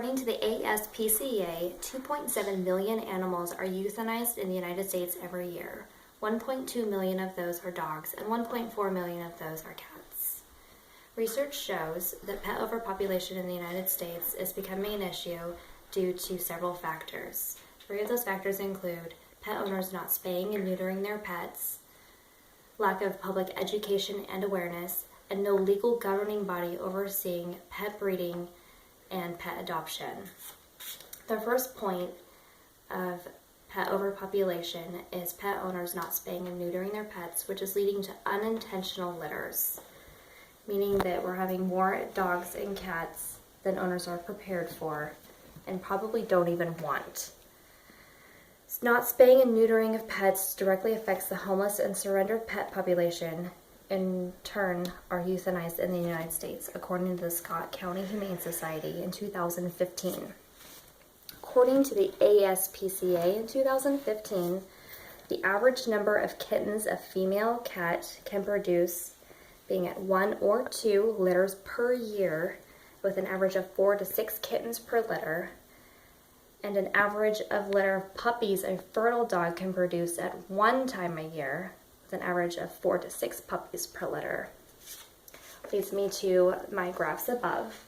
According to the ASPCA, 2.7 million animals are euthanized in the United States every year. 1.2 million of those are dogs, and 1.4 million of those are cats. Research shows that pet overpopulation in the United States is becoming an issue due to several factors. 3 of those factors include pet owners not spaying and neutering their pets, lack of public education and awareness, and no legal governing body overseeing pet breeding and pet adoption. The first point of pet overpopulation is pet owners not spaying and neutering their pets, which is leading to unintentional litters, meaning that we're having more dogs and cats than owners are prepared for and probably don't even want. Not spaying and neutering of pets directly affects the homeless and surrendered pet population, in turn are euthanized in the United States, according to the Scott County Humane Society in 2015. According to the ASPCA in 2015, the average number of kittens a female cat can produce being at 1 or 2 litters per year, with an average of 4 to 6 kittens per litter, and an average of litter of puppies a fertile dog can produce at one time a year, with an average of 4 to 6 puppies per litter. Leads me to my graphs above.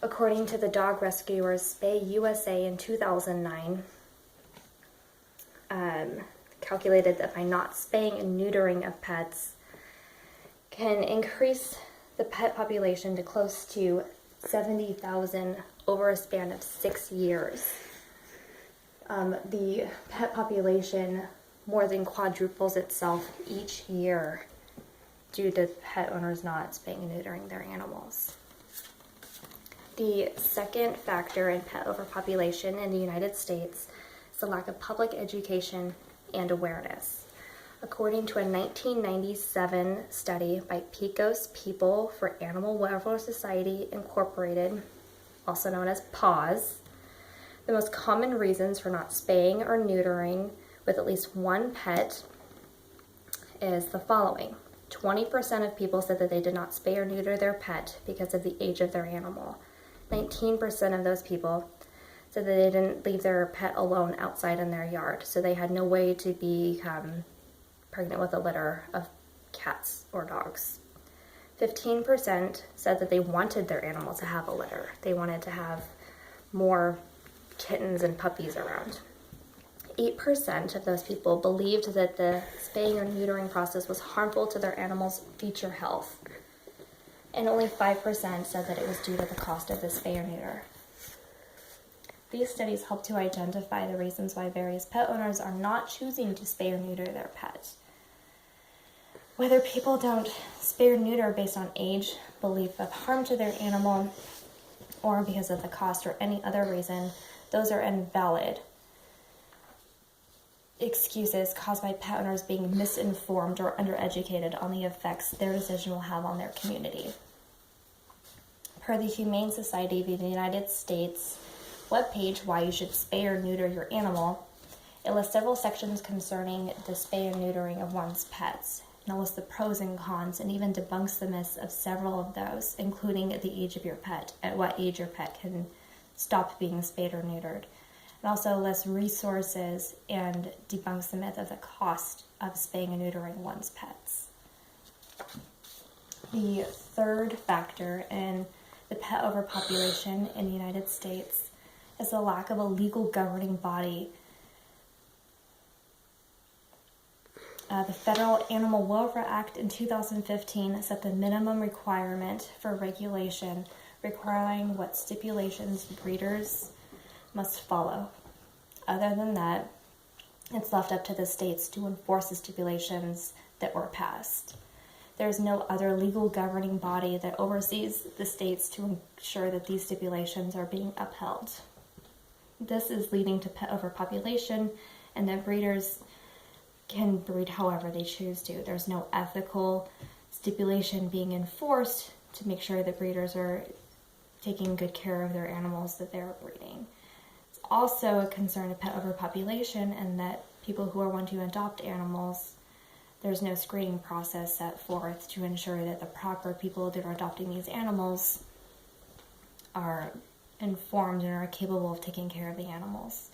According to the Dog Rescuers Spay USA in 2009, calculated that by not spaying and neutering of pets can increase the pet population to close to 70,000 over a span of 6 years. The pet population more than quadruples itself each year due to pet owners not spaying and neutering their animals. The second factor in pet overpopulation in the United States is the lack of public education and awareness. According to a 1997 study by Pecos People for Animal Welfare Society Incorporated, also known as PAWS, the most common reasons for not spaying or neutering with at least one pet is the following. 20% of people said that they did not spay or neuter their pet because of the age of their animal. 19% of those people said that they didn't leave their pet alone outside in their yard, so they had no way to become pregnant with a litter of cats or dogs. 15% said that they wanted their animal to have a litter. They wanted to have more kittens and puppies around. 8% of those people believed that the spaying or neutering process was harmful to their animal's future health. And only 5% said that it was due to the cost of the spay or neuter. These studies help to identify the reasons why various pet owners are not choosing to spay or neuter their pet. Whether people don't spay or neuter based on age, belief of harm to their animal, or because of the cost or any other reason, those are invalid excuses caused by pet owners being misinformed or undereducated on the effects their decision will have on their community. Per the Humane Society of the United States webpage, Why You Should Spay or Neuter Your Animal, it lists several sections concerning the spay or neutering of one's pets. And it lists the pros and cons and even debunks the myths of several of those, including the age of your pet, at what age your pet can stop being spayed or neutered. It also lists resources and debunks the myth of the cost of spaying and neutering one's pets. The third factor in the pet overpopulation in the United States is the lack of a legal governing body. The Federal Animal Welfare Act in 2015 set the minimum requirement for regulation, requiring what stipulations breeders must follow. Other than that, it's left up to the states to enforce the stipulations that were passed. There is no other legal governing body that oversees the states to ensure that these stipulations are being upheld. This is leading to pet overpopulation and that breeders can breed however they choose to. There's no ethical stipulation being enforced to make sure that breeders are taking good care of their animals that they're breeding. It's also a concern of pet overpopulation and that people who are wanting to adopt animals, there's no screening process set forth to ensure that the proper people that are adopting these animals are informed and are capable of taking care of the animals.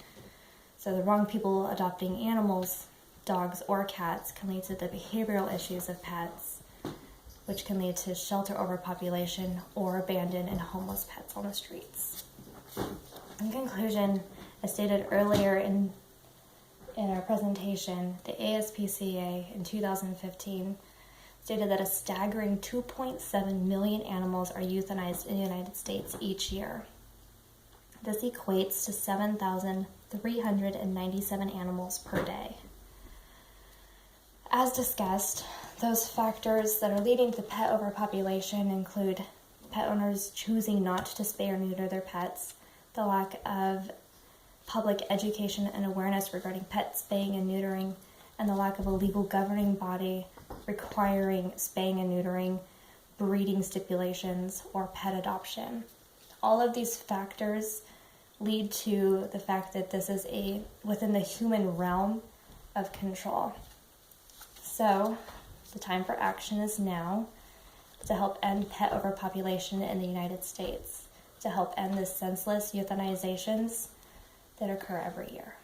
So the wrong people adopting animals, dogs or cats, can lead to the behavioral issues of pets, which can lead to shelter overpopulation or abandoned and homeless pets on the streets. In conclusion, as stated earlier in our presentation, the ASPCA in 2015 stated that a staggering 2.7 million animals are euthanized in the United States each year. This equates to 7,397 animals per day. As discussed, those factors that are leading to pet overpopulation include pet owners choosing not to spay or neuter their pets, the lack of public education and awareness regarding pet spaying and neutering, and the lack of a legal governing body requiring spaying and neutering, breeding stipulations, or pet adoption. All of these factors lead to the fact that this is within the human realm of control. So, the time for action is now to help end pet overpopulation in the United States, to help end the senseless euthanizations that occur every year.